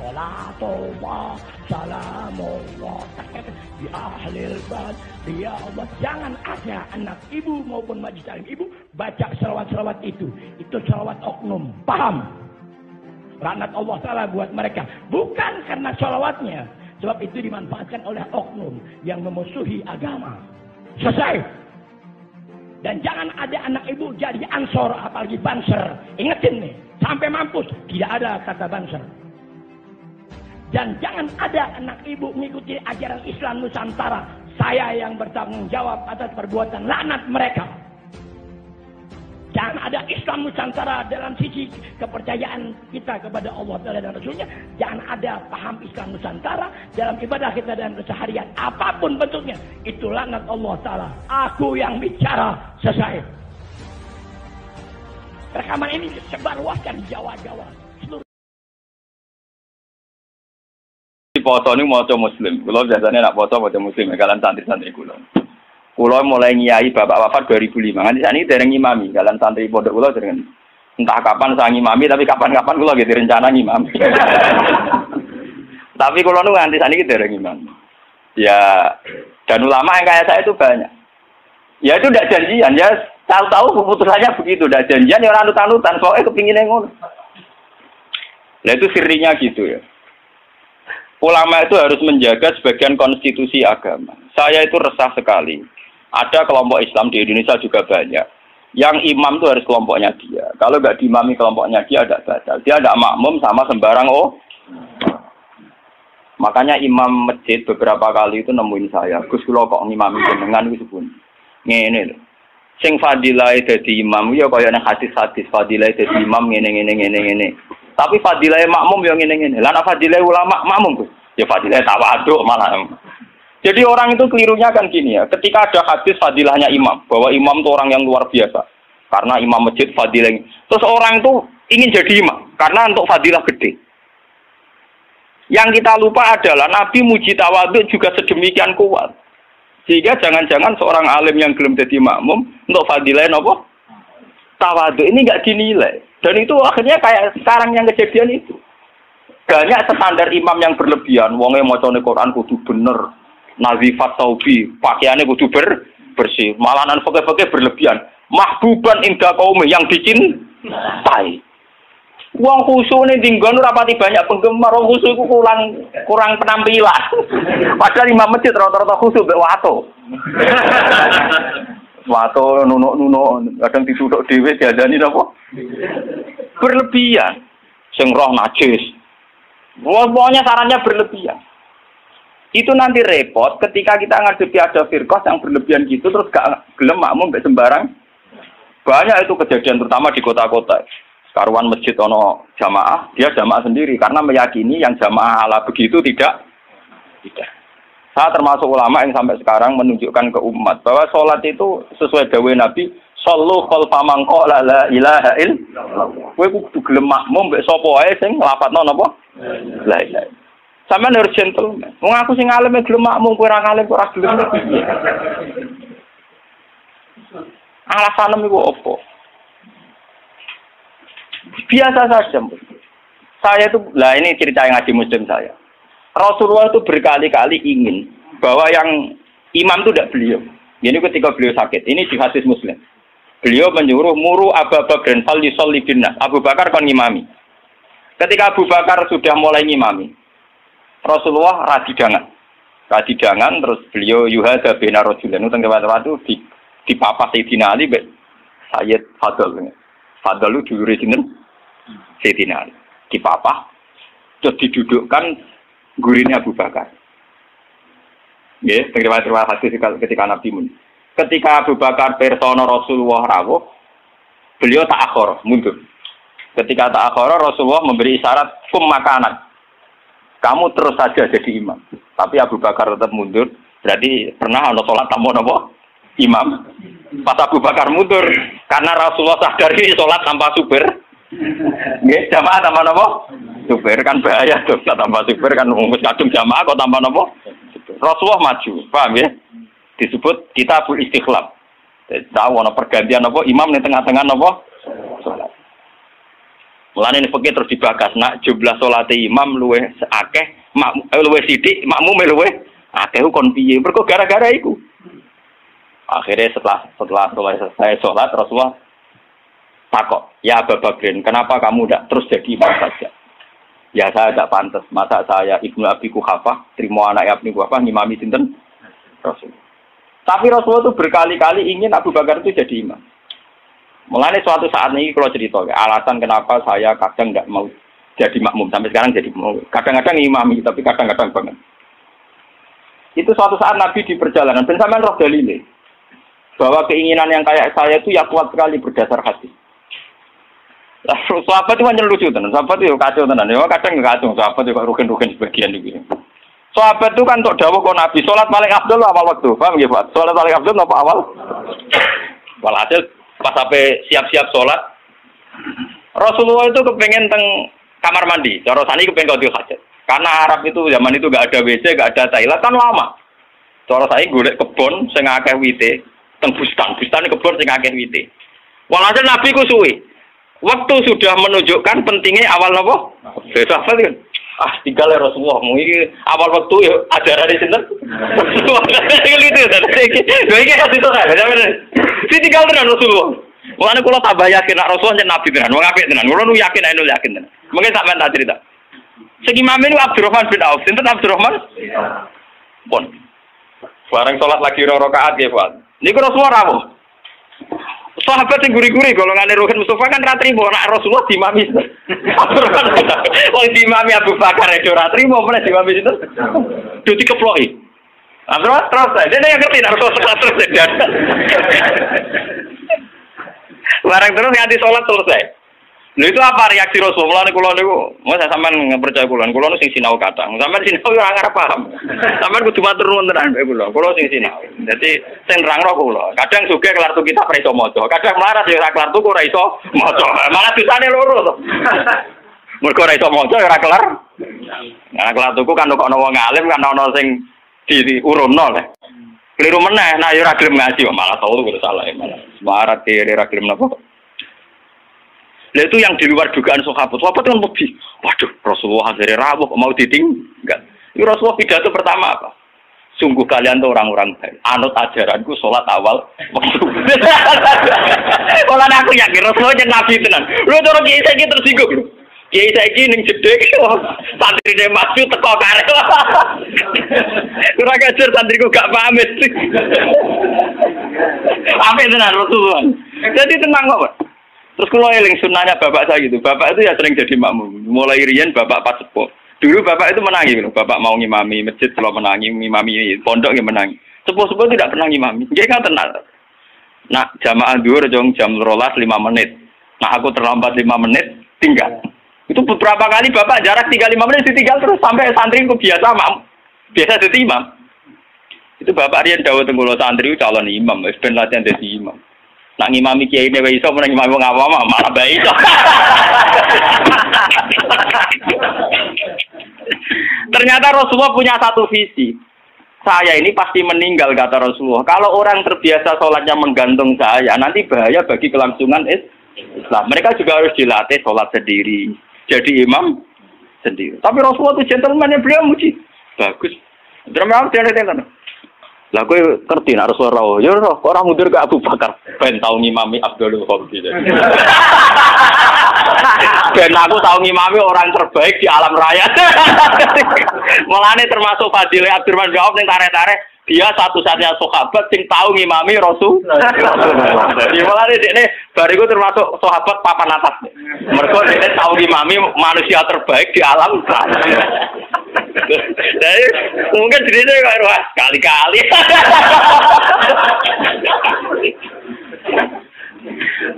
Salatullah, salamullah di ahlil bad. Ya Allah, jangan ada anak ibu maupun majlis taklim ibu baca selawat-selawat itu. Itu selawat oknum. Paham? Laknat Allah Ta'ala buat mereka. Bukan karena selawatnya. Sebab itu dimanfaatkan oleh oknum yang memusuhi agama. Selesai. Dan jangan ada anak ibu jadi ansor apalagi banser. Ingetin nih. Sampai mampus. Tidak ada kata banser. Dan jangan ada anak ibu mengikuti ajaran Islam Nusantara. Saya yang bertanggung jawab atas perbuatan laknat mereka. Jangan ada Islam Nusantara dalam sisi kepercayaan kita kepada Allah dan Rasulnya. Jangan ada paham Islam Nusantara dalam ibadah kita dan keseharian. Apapun bentuknya. Itu laknat Allah Ta'ala. Aku yang bicara. Selesai. Rekaman ini disebarluaskan di Jawa-Jawa. Foto ini maca muslim. Kulo biasanya nak foto maca muslim kalian santri-santri kulo. Kulo mulai ngiyai bapak wafat 2005. Nganti saat ini dereng ngimami kalian santri pondok kulo dereng. Entah kapan saya ngimami tapi kapan-kapan kulo gitu rencana ngimami. Tapi kulo nu nganti saat ini dereng ngimami. Ya dan ulama yang kayak saya itu banyak. Ya itu tidak janjian ya. Tahu-tahu keputusannya begitu. Tidak janjian ya orang anut-anutan. Soalnya kepinginnya ngono. Nah itu sirinya gitu ya. Ulama itu harus menjaga sebagian konstitusi agama. Saya itu resah sekali. Ada kelompok Islam di Indonesia juga banyak. Yang imam itu harus kelompoknya dia. Kalau nggak diimami kelompoknya dia ada batal. Dia ada makmum sama sembarang Makanya imam masjid beberapa kali itu nemuin saya. Gus kula kok ngimami jenengan itu pun. Ngene lho. Sing fadilah dadi imam ya kaya nang hadis-hadis fadilah dadi imam ngene. Tapi fadilah makmum yang ngene-ngene. Lah nek fadilah ulama makmum tuh. Ya fadilah tawaduk malah. Jadi orang itu kelirunya kan gini ya. Ketika ada hadis fadilahnya imam, bahwa imam itu orang yang luar biasa. Karena imam masjid fadilah. Terus orang itu ingin jadi imam karena untuk fadilah gede. Yang kita lupa adalah Nabi muji tawaduk juga sedemikian kuat. Sehingga jangan-jangan seorang alim yang belum jadi makmum untuk fadilah apa? Tawaduk ini enggak dinilai. Dan itu akhirnya kayak sekarang yang kejadian itu. Banyak standar imam yang berlebihan. Wonge macane Quran kudu bener. Nazifat taubi, pakaiannya kudu bersih. Malahan fakih-fakih berlebihan. Mahbuban indah kaum yang dicintai. Wong khusyuk ning dinggon ora pati banyak penggemar. Wong khusyuk iku kurang penampilan. Padahal imam masjid rata-rata khusyuk mbek wato. Wato nunuk-nunuk kadang dituthuk dhewe diadani napa? Berlebihan. Sing roh najis. Pokoknya sarannya berlebihan. Itu nanti repot ketika kita ngadepi ada firqah yang berlebihan gitu terus gak gelem makmum mbek sembarang. Banyak itu kejadian terutama di kota-kota. Karuan masjid ono jamaah, dia jamaah sendiri karena meyakini yang jamaah ala begitu tidak. Saya termasuk ulama yang sampai sekarang menunjukkan ke umat bahwa sholat itu sesuai dawuh Nabi, shollu khalfa man qala la ilaha illallah. Kowe kudu gelem makmum mbek sapa wae sing nglafadzno napa? La ilaha. Sampeyan harus gentleman. Wong aku sing alim gelem makmum, kowe ora alim kok ora gelem. Alasan iku opo? Biasa saja. Saya itu, lah ini cerita yang ngaji muslim saya. Rasulullah itu berkali-kali ingin bahwa yang imam itu tidak beliau. Ini ketika beliau sakit. Ini di hadis muslim. Beliau menyuruh muru Abu Bakar fal yusolli binnas. Abu Bakar kon ngimami. Ketika Abu Bakar sudah mulai ngimami, Rasulullah radidangan terus beliau yuhada bina rajulan itu tengah-tengah itu di papa Sayyidina Ali Sayyid Fadl. Fadl itu dulure sinten? Sayyidina Ali. Di papa terus didudukkan gurine Abu Bakar. Nggih, tengah-tengah hadis ketika Nabi mun. Ketika Abu Bakar persona Rasulullah rawuh, beliau ta'akhir, mundur. Ketika ta'akhir, Rasulullah memberi isyarat kum makanan. Kamu terus saja jadi imam. Tapi Abu Bakar tetap mundur. Berarti pernah ada sholat tamu napa? Imam. Pas Abu Bakar mundur, karena Rasulullah sadari sholat tanpa supir. Nggih, jamaah tanpa napa? Supir kan bahaya tuh, tanpa supir kan ngurus kadung jamaah kok tanpa napa? Rasulullah maju, paham ya? Disebut kitabul istikhlaf. Tahu ana pergantian apa imam di tengah-tengah apa? Salat. Mulane nek fikih terus dibagas nak jumlah salat imam luwih akeh, luwih sithik, makmum luwih akeh kon piye? Mergo gara-gara iku. Akhirnya setelah selesai sholat Rasulullah takok, ya Abu Bakrin, kenapa kamu tidak terus jadi imam saja? Ya saya tidak pantas, masa saya Ibnu Abi Quhafah, terima anak Ibnu Quhafah, ngimami sinten Rasul. Tapi Rasulullah itu berkali-kali ingin Abu Bakar itu jadi imam. Mulanya suatu saat ini kalau cerita, alasan kenapa saya kadang tidak mau jadi makmum, sampai sekarang jadi mau. Kadang-kadang imami, tapi kadang-kadang banget. Itu suatu saat Nabi di perjalanan, dan sampean roh dalile, bahwa keinginan yang kayak saya itu ya kuat sekali berdasar hati. Sahabat itu hanya lucu tenan, sahabat itu kacau tenan. Ya kadang nggak kacau, sahabat juga rugen-rugen sebagian gitu. Sahabat itu kan untuk dawuh kok Nabi, sholat paling afdal awal waktu, paham ya Pak? Sholat paling afdal apa awal? Walhasil pas sampai siap-siap sholat, Rasulullah itu kepengen teng kamar mandi, cara sani kepengen qadhi hajat. Karena Arab itu zaman itu nggak ada WC, nggak ada toilet kan lama. Cara saya golek kebon sing akeh wite, teng bustan kebon sing akeh wite. Walhasil Nabi ku suwe. Waktu sudah menunjukkan pentingnya awal napa? Sahabat kan. Tinggal ya Rasulullah, mungkin awal waktu ya ajaran di sini. Itu tadi. Iki hati itu kan. Si tinggal tenan Rasulullah. Mulane kula tambah yakin nek Rasulullah yen nabi tenan, wong apik tenan. Kula nu yakin nek yakin tenan. Mungkin sampean tak cerita. Sing imam ini Abdurrahman bin Auf. Sinten Abdurrahman? Pun. Bareng salat lagi rakaat nggih, Pak. Niku Rasulullah rawuh. Sahabat sing guri-guri golongane Ruhin Mustafa kan ra trimo nek Rasulullah dimami. Wong dimami Abu Bakar itu ra trimo meneh dimami sinten? Duti keploki. Terus dene yang ngerti nek Rasulullah terus. Bareng terus nganti salat selesai. Lha itu apa reaksi Rasulullah? Kula niku, saya sampean percaya kula niku sing sinau kadang. Sampean sinau ora ngarep paham. Sampean kudu matur nuwun tenan mbek kula. Kula sing sinau. Dadi sing nerangno kula. Kadang sugih kelar tuku kitab ora iso maca. Kadang melarat ya ora kelar tuku ora iso maca. Malah dosane loro to. Mergo ora iso maca ora kelar. Nah, kelar tuku kan kok ana wong alim kan ana sing diurunno lho. Keliru meneh, nah ya ora gelem ngaji malah tau kudu salah malah. Semarat kiri ora gelem napa. Nah itu yang di luar dugaan sahabat. Sahabat kan lebih, waduh Rasulullah akhirnya rawuh mau enggak. Ini Rasulullah pidato pertama apa? Sungguh kalian tuh orang-orang baik. Anut ajaranku sholat awal waktu. Kalau aku yakin Rasulullah yang nabi tenan. Lu cara kiai saya tersinggung. Kiai saya ning jedek, santri dia masuk teko karek. Kurang ajar santriku gak pamit. Pamit tenan Rasulullah. Jadi tenang kok. Terus kalau eling sunnahnya bapak saya gitu, bapak itu ya sering jadi makmum. Mulai riyen bapak pas sepuh. Dulu bapak itu menangi, gitu. Bapak mau ngimami masjid, kalau menangi, ngimami pondok yang menangi. Sepuh-sepuh tidak pernah ngimami. Dia kan tenang. Nah, jamaah duhur jam 12 5 menit. Nah, aku terlambat 5 menit, tinggal. Itu beberapa kali bapak jarak 3-5 menit ditinggal terus sampai santri ku biasa jadi imam. Itu bapak riyen dawuh teng kula santri calon imam, wis ben latihan dadi imam. Nak ngimami kiai ne iso meneng ngimami wong awam malah bae iso. Ternyata Rasulullah punya satu visi. Saya ini pasti meninggal kata Rasulullah. Kalau orang terbiasa sholatnya menggantung saya, nanti bahaya bagi kelangsungan Islam. Mereka juga harus dilatih sholat sendiri, jadi imam sendiri. Tapi Rasulullah itu gentleman yang beliau muji. Bagus. Terus dia lah kowe ngerti nek Rasulullah ya kok ora mundur ke Abu Bakar ben tau ngimami Abdul Khalid. Ben aku tau ngimami orang terbaik di alam raya. Mulane termasuk fadilah Abdurrahman bin Auf ning tarik-tarik dia satu-satunya sahabat sing tau ngimami Rasul. Jadi mulane dekne bariku termasuk sahabat papan atas. Mergo dekne tau ngimami manusia terbaik di alam raya. Jadi mungkin ceritanya kayak wah kali-kali.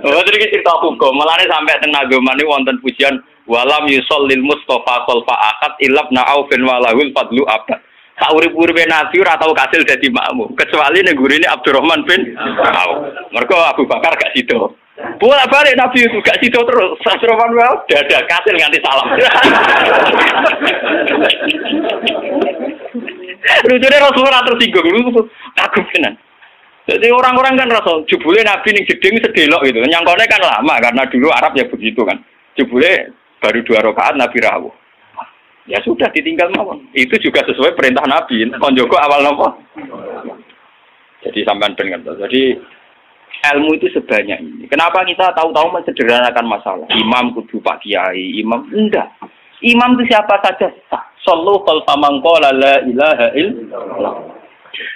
Oh jadi cerita hukum. Malah sampai tenaga mani wonten pujian walam yusallil Mustafa khalfa akad ilab na'aufin walahul fadlu abad. Saurip-uripe Nabi ora tau kasil dadi makmum kecuali ning gurine Abdurrahman bin Auf. Mergo Abu Bakar gak sido. Bolak-balik Nabi itu gak sido terus. Abdurrahman bin Auf dadak kasil nganti salam. Lucunya Rasulullah tersinggung dulu kagum tenan. Jadi orang-orang kan Rasul jebule Nabi ning gedeng sedelok gitu. Nyangkone kan lama karena dulu Arab ya begitu kan. Jebule baru 2 rakaat Nabi rawuh. Ya sudah ditinggal mawon. Itu juga sesuai perintah Nabi. Kon Joko awal napa? Jadi sampean dengar. Jadi ilmu itu sebanyak ini. Kenapa kita tahu-tahu mensederhanakan masalah? Imam kudu Pak Kiai, imam enggak. Imam itu siapa saja sah. Sallu khalfa man qala la ilaha illallah.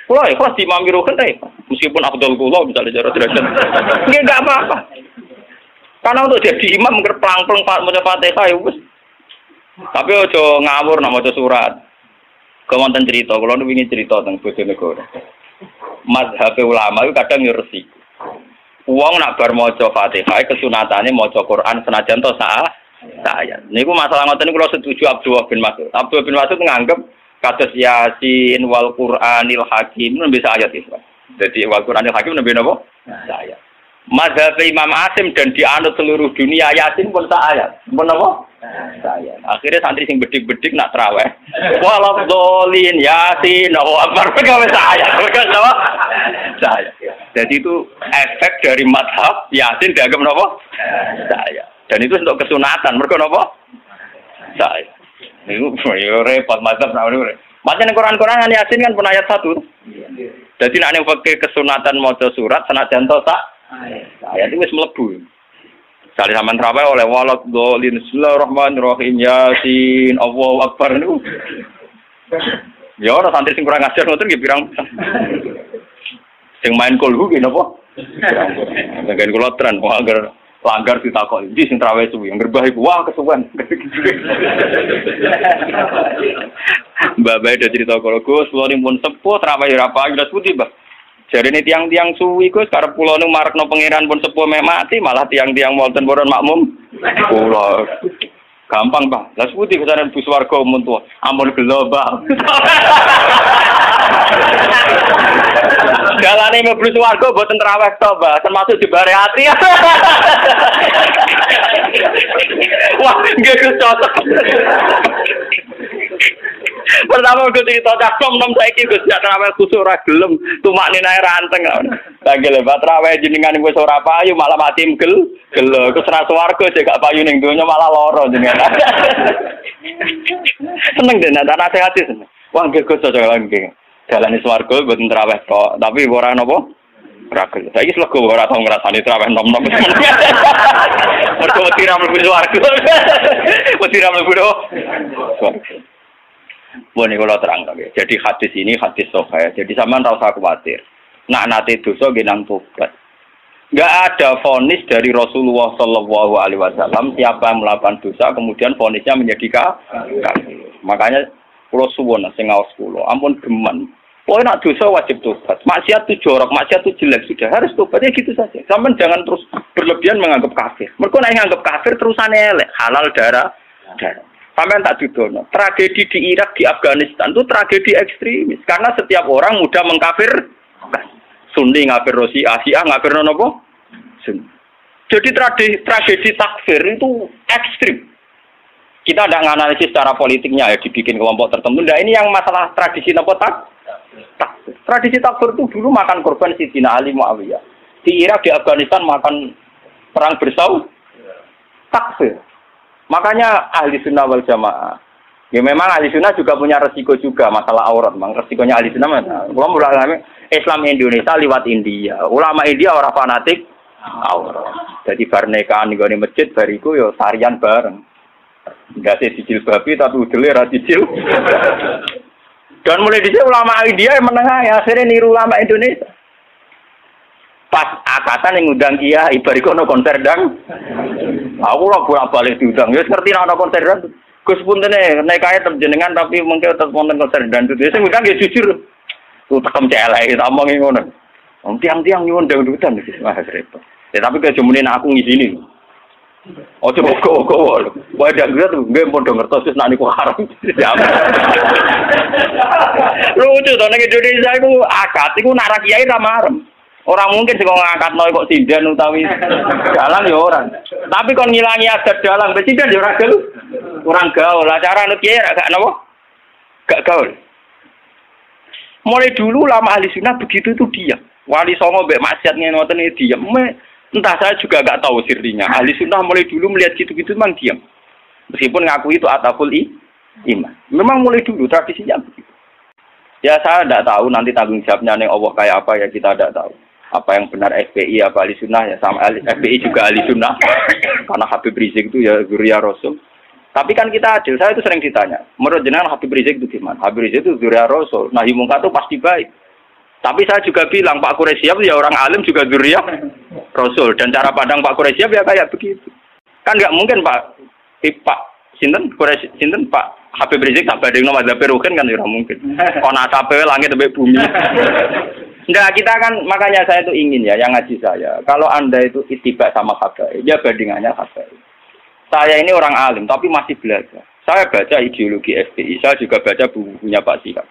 Kalau ikhlas di imam birokan meskipun Abdul Kula misalnya jarak derajat. Enggak apa-apa. Karena untuk jadi imam ngerplang-plang maca Fatihah ya wis. Tapi ojo ngawur nak maca surat. Kemonten cerita, kula nu wingi cerita teng Bojonegoro. Mazhab ulama itu kadang yo resik. Wong nak bar maca Fatihah kesunatane maca Quran senajan to ayat. Niku masalah ngoten niku kula setuju Abdullah bin Mas'ud. Abdullah bin Mas'ud nganggep kados Yasin wal Qur'anil Hakim nembe ayat itu. Jadi wal Qur'anil Hakim nembe napa? Ayat. Mazhab Imam Asim dan dianut seluruh dunia Yasin pun ayat. Pun apa? Ayat. Akhirnya santri sing bedik-bedik nak traweh. Walaf dolin Yasin wa akbar pegawe ayat. Pegawe apa? Ayat. Jadi itu efek dari mazhab Yasin dianggap napa? Ayat. Dan itu untuk kesunatan. Mergo napa? Ayat. Niku yo repot mazhab namanya. Macam Quran-Quran Yasin kan pun ayat 1. Jadi nek ning fikih kesunatan maca surat senajan to sak ayat itu wis mlebu. Sale sampean traweh oleh walad dolin bismillahirrahmanirrahim Yasin Allahu akbar niku. Ya ora santri sing kurang ajar ngoten nggih pirang. Sing main kulhu nggih napa? Ngen kula tren agar langgar ditakoki ndi sing traweh suwi ngerbah iku wah kesuwen. Mbak Bae ada cerita kalau Gus, kula pun sepuh traweh ora apa jelas putih, Mbak. Jarene tiang-tiang suwi Gus karep kula nu marekno pangeran pun sepuh mek mati malah tiang-tiang wonten boron makmum. Kula gampang, Pak. Lah putih kesane bus warga mun tuwa. Ampun gelo, Pak. Dalane mlebu warga mboten traweh to, Mbak. Termasuk jebare ati. Wah, nggih Gus cocok. Pertama gue cerita cakap nom saiki Gus jak traweh kusuk ora gelem tumak ninae ranteng. Lagi lebat traweh jenengan wis ora payu malah mati gelo. Gus ra swarga jek gak payu ning donya malah lara jenengan. Seneng den ana nasihati seneng. Wah nggih Gus cocok lagi. Dalane swarga mboten traweh tok, tapi ora napa? Ora gelem. Saiki slego ora tau ngrasani traweh nom-nom. Mergo wedi ra mlebu swarga. Wedi ra mlebu swarga. Boleh kalau terang lagi. Jadi hadis ini hadis sahih. Jadi sama tak usah khawatir. Nak nate dosa genang tobat. Enggak ada vonis dari Rasulullah Shallallahu Alaihi Wasallam siapa yang melakukan dosa kemudian vonisnya menjadi kafir. Makanya pulau suwon sing ngaos kula. Ampun geman. Pokoknya nak dosa wajib tobat. Maksiat itu jorok, maksiat itu jelek sudah harus tobat ya gitu saja. Sampeyan jangan terus berlebihan menganggap kafir. Mergo nek nganggap kafir terusane elek, halal darah. Sampai tak dudono. Tragedi di Irak, di Afghanistan itu tragedi ekstremis. Karena setiap orang mudah mengkafir. Sunni ngafir Syiah, Syiah ngafir nopo? Sunni. Jadi tragedi takfir itu ekstrim. Kita tidak menganalisis secara politiknya ya dibikin kelompok tertentu. Nah ini yang masalah tradisi nopo takfir. Tradisi takfir itu dulu makan korban Sidina Ali Muawiyah. Di Irak, di Afghanistan makan perang bersaud. Takfir. Makanya ahli sunnah wal jamaah. Ya memang ahli sunnah juga punya resiko juga masalah aurat. Memang resikonya ahli sunnah. Kalau mulai Islam Indonesia lewat India. Ulama India orang fanatik aurat. Jadi bar nikahan di masjid bariku yo tarian bareng. Enggak sih cicil babi tapi udele ra cicil. Dan mulai dhisik ulama India yang menengah ya akhirnya niru ulama Indonesia. Pas akatan yang ngundang kiai bariku ono konser dang. Aku lah bolak-balik diundang. Ya ngerti ana konser dan Gus puntene nek kae jenengan tapi mungkin tetep wonten konser dan itu. Sing ngundang ya jujur. Ku tekem celek tak omongi ngono. Tiang-tiang nyuwun dangdutan iki. Wah repot. Ya tapi kejemune aku ngizini. Ojo kok. Wae dangdut nggih pun ngertos wis nak niku haram. Lucu to nek Indonesia iku akad iku nak ra kiai ta marem. Orang mungkin sing ngangkatno kok sindan utawi dalang ya orang. Tapi kon ngilangi adat dalang, sindan ya ora gaul. Kurang gaul. Lah cara nut kiai gak napa? Gak gaul. Mulai dulu lama ahli sunnah begitu itu diam. Wali songo mbek maksiat ngene ngoten iki diam. Entah, saya juga nggak tahu sirinya. Ahli sunnah mulai dulu melihat gitu-gitu memang diam. Meskipun ngaku itu ataful iman. Memang mulai dulu tradisinya begitu. Ya saya tidak tahu nanti tanggung jawabnya nih Allah kayak apa ya, kita tidak tahu. Apa yang benar FPI apa ahli sunnah ya, sama FPI juga ahli sunnah. Karena Habib Rizik itu ya zuriya Rasul. Tapi kan kita adil, saya itu sering ditanya. Menurut jenengan Habib Rizik itu gimana? Habib Rizik itu zuriya Rasul. Nahi mungkar itu pasti baik. Tapi saya juga bilang Pak Quraisyab ya orang alim juga zuriya Rasul. Dan cara pandang Pak Quraisyab ya kayak begitu. Kan nggak mungkin Pak Pak Habib Rizik tak banding nama Zabir Rukin kan tidak mungkin. Kona sampai langit sampai bumi. Enggak, kita kan makanya saya itu ingin ya yang ngaji saya. Kalau Anda itu ittiba sama habaib, ya bandingannya habaib. Saya ini orang alim tapi masih belajar. Saya baca ideologi FPI, saya juga baca bukunya Pak Sihab.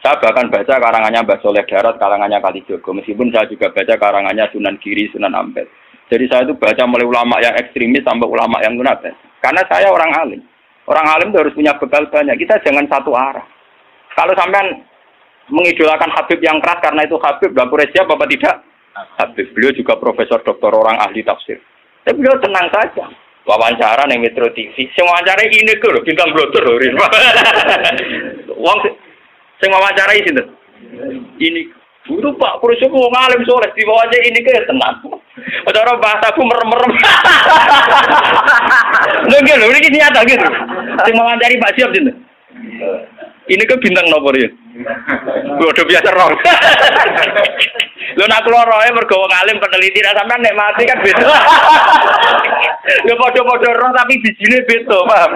Saya bahkan baca karangannya Mbah Soleh Darat, karangannya Kalijogo. Meskipun saya juga baca karangannya Sunan Giri, Sunan Ampel. Jadi saya itu baca mulai ulama yang ekstremis sampai ulama yang munafik. Karena saya orang alim. Orang alim itu harus punya bekal banyak. Kita jangan satu arah. Kalau sampean mengidolakan Habib yang keras karena itu Habib, Mbak Quraisyab apa tidak? Habib. Beliau juga profesor doktor orang ahli tafsir. Tapi beliau tenang saja. Wawancara ning Metro TV. Sing wawancara ini kok lho, bintang blotor lho. Wong sing wawancara sinten? Ini guru Pak Quraisyab wong alim soleh diwawancara ini ke tenang. Cara bahasaku merem-merem. Lho iki nyata gitu. Sing wawancari Pak Siap sinten? Ini ke bintang nomor ya. Udah biasa roh. Lho nak loroe mergo wong alim peneliti ra sampean nek mati kan beda. Ya padha-padha roh tapi bijine beda, paham?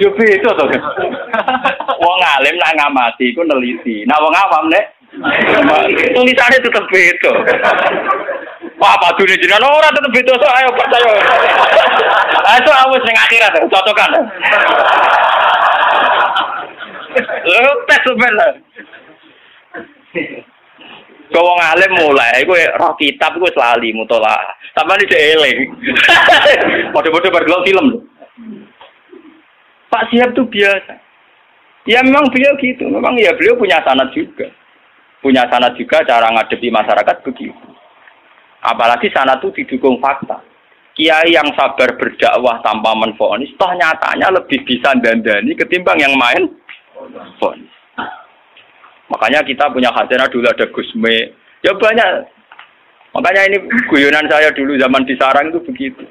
Yo beda to. Wong alim nak ngamati iku neliti. Nah wong awam nek tulisannya tetep beda. Wah, padune jenengan ora tetep beda so ayo percaya. Ayo awis ning akhirat cocokan. Tes sebenarnya. Wong alim mulai kowe roh kitab kowe lali mutolaah. Sampeyan iki eling. Padha-padha berdelok film. Pak Siap tuh biasa. Ya memang beliau gitu. Memang ya beliau punya sanad juga. Punya sanad juga cara ngadepi masyarakat begitu. Apalagi sanad itu didukung fakta. Kiai yang sabar berdakwah tanpa menfonis, toh nyatanya lebih bisa dandani ketimbang yang main fonis. Makanya kita punya khazanah dulu ada Gusme. Ya banyak. Makanya ini guyonan saya dulu zaman di sarang itu begitu.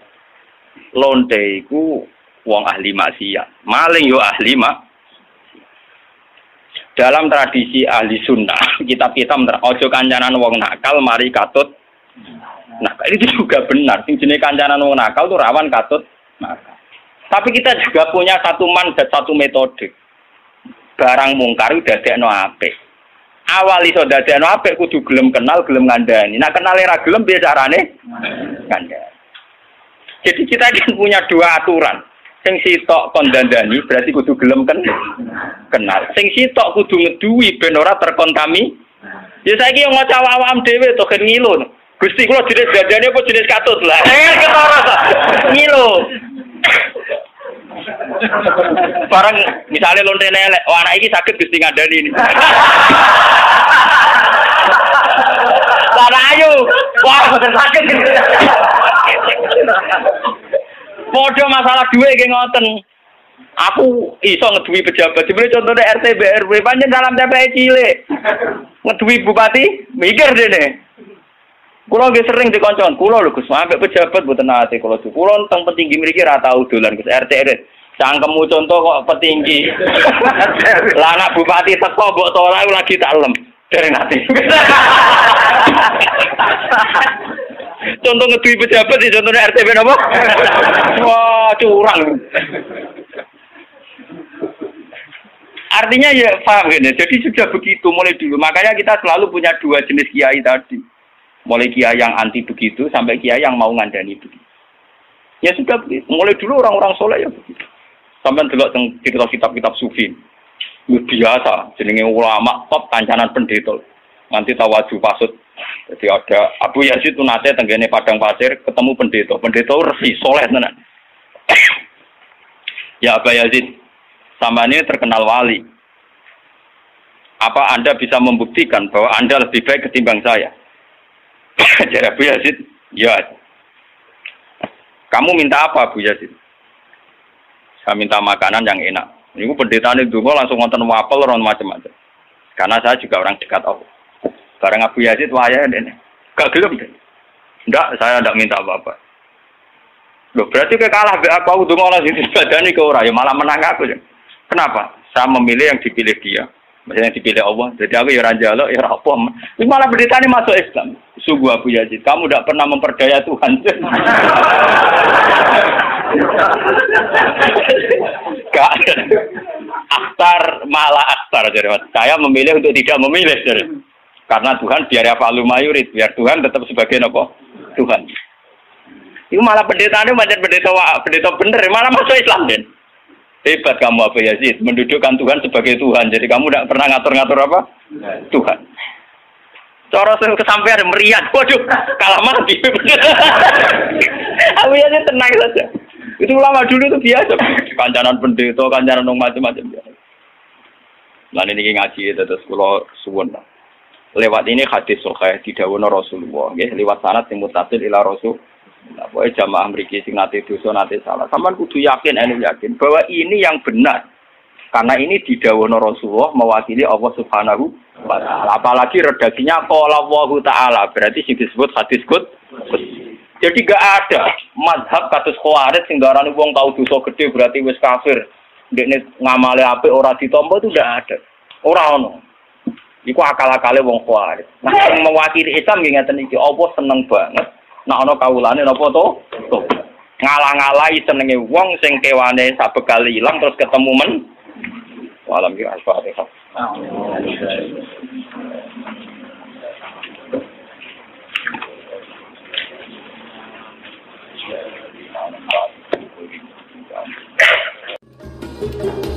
Lonte itu wong ahli maksiat. Maling yo ahli Dalam tradisi ahli sunnah, kitab-kitab ojo kancanan wong nakal mari katut. Nah, itu juga benar. Sing jenenge kancanan wong nakal itu rawan katut nakal. Tapi kita juga punya satu mandat, satu metode. Barang mungkar dadekno apik. Awal iso dadekno apik kudu gelem kenal, gelem ngandani. Nah, kenale ra gelem piye carane? Ngandani. Jadi kita kan punya dua aturan. Sing sitok kon dandani berarti kudu gelem kenal. Sing sitok kudu ngeduwi ben ora terkontami. Ya saiki yo ngaca awam dhewe to gen ngilu. Gusti kula jenis dandane apa jenis katut lah. Ketara ta. Ngilu. Barang misalnya lonte elek, oh anak iki sakit Gusti ngandani ini. Lah ayo. Wah, boten sakit. Podo masalah duit kayak ngoten. Aku iso ngeduwi pejabat. Sebenarnya contohnya RT BRW panjen dalam TPI cilik. Ngeduwi bupati, mikir dene. Kulo nggih sering dikoncon, kulo lho Gus, sampe pejabat mboten nate kulo. Kulo teng petinggi mriki ra tau dolan Gus RT. Cangkemmu contoh kok petinggi. Lah anak bupati teko mbok ora lagi tak lem. Dari nate. Contoh ngeduwi pejabat di contohnya RT apa? Wah, curang. Artinya ya paham gini. Jadi sudah begitu mulai dulu. Makanya kita selalu punya dua jenis kiai tadi. Mulai kiai yang anti begitu sampai kiai yang mau ngandani begitu. Ya sudah begitu. Mulai dulu orang-orang soleh ya begitu. Sampai delok cerita kitab-kitab sufi. Biasa jenenge ulama top kancanan pendeta. Nanti tawaju pasut. Jadi ada Abu Yazid nate tenggene padang pasir ketemu pendeta. Pendeta resi soleh tenan. Ya Abu Yazid, sama ini terkenal wali. Apa Anda bisa membuktikan bahwa Anda lebih baik ketimbang saya? Jadi Abu Yazid, ya. Kamu minta apa Abu Yazid? Saya minta makanan yang enak. Ini pendeta ini dulu langsung ngonten wapel orang macam-macam. Karena saya juga orang dekat Allah. Barang Abu Yazid wahaya ini. Gak gelem deh. Enggak, saya tidak minta apa-apa. Loh, berarti kalah aku dulu orang sini badani ke orang, ya malah menang aku ya. Kenapa? Saya memilih yang dipilih dia. Maksudnya yang dipilih Allah. Jadi aku ya ranjalo, ya apa. Ini malah pendeta ini masuk Islam. Sungguh Abu Yazid, kamu tidak pernah memperdaya Tuhan. Gak ada. Akhtar malah akhtar. Saya memilih untuk tidak memilih. Karena Tuhan biar apa lumayurid. Biar Tuhan tetap sebagai apa? Tuhan. Itu malah pendeta ini macam pendeta bener, malah masuk Islam kan. Hebat kamu Abu Yazid, mendudukkan Tuhan sebagai Tuhan. Jadi kamu tidak pernah ngatur-ngatur apa? Tuhan. Cara kesampean meriah, waduh, kalah mati. Abu Yazid tenang saja. Itu ulama dulu itu biasa. Kancanan pendeta, kancanan macam-macam. Nah ini ngaji terus kalau suwun. Lewat ini hadis sahih didhawuhna Rasulullah, nggih, lewat sanad sing mutasil ila Rasul. Nah, pokoke jamaah mriki sing nate dosa nate salah. Sampeyan kudu yakin bahwa ini yang benar. Karena ini didhawuhna Rasulullah mewakili Allah Subhanahu wa taala. Apalagi redaksinya qala Allah taala, berarti sing disebut hadis qudsi. Jadi gak ada mazhab kados Khawarij sing darani wong tau dosa gede berarti wis kafir. Ndekne ngamale apik ora ditampa itu ndak ada. Ora ono. Iku akal-akale wong Khawarij. Nah, sing mewakili Islam nggih ngeten iki, apa seneng banget nek ana kawulane napa to? Ngalang-alai senenge wong sing kewane sabekal ilang terus ketemu men. Walam ki al-Fatihah. Thank you.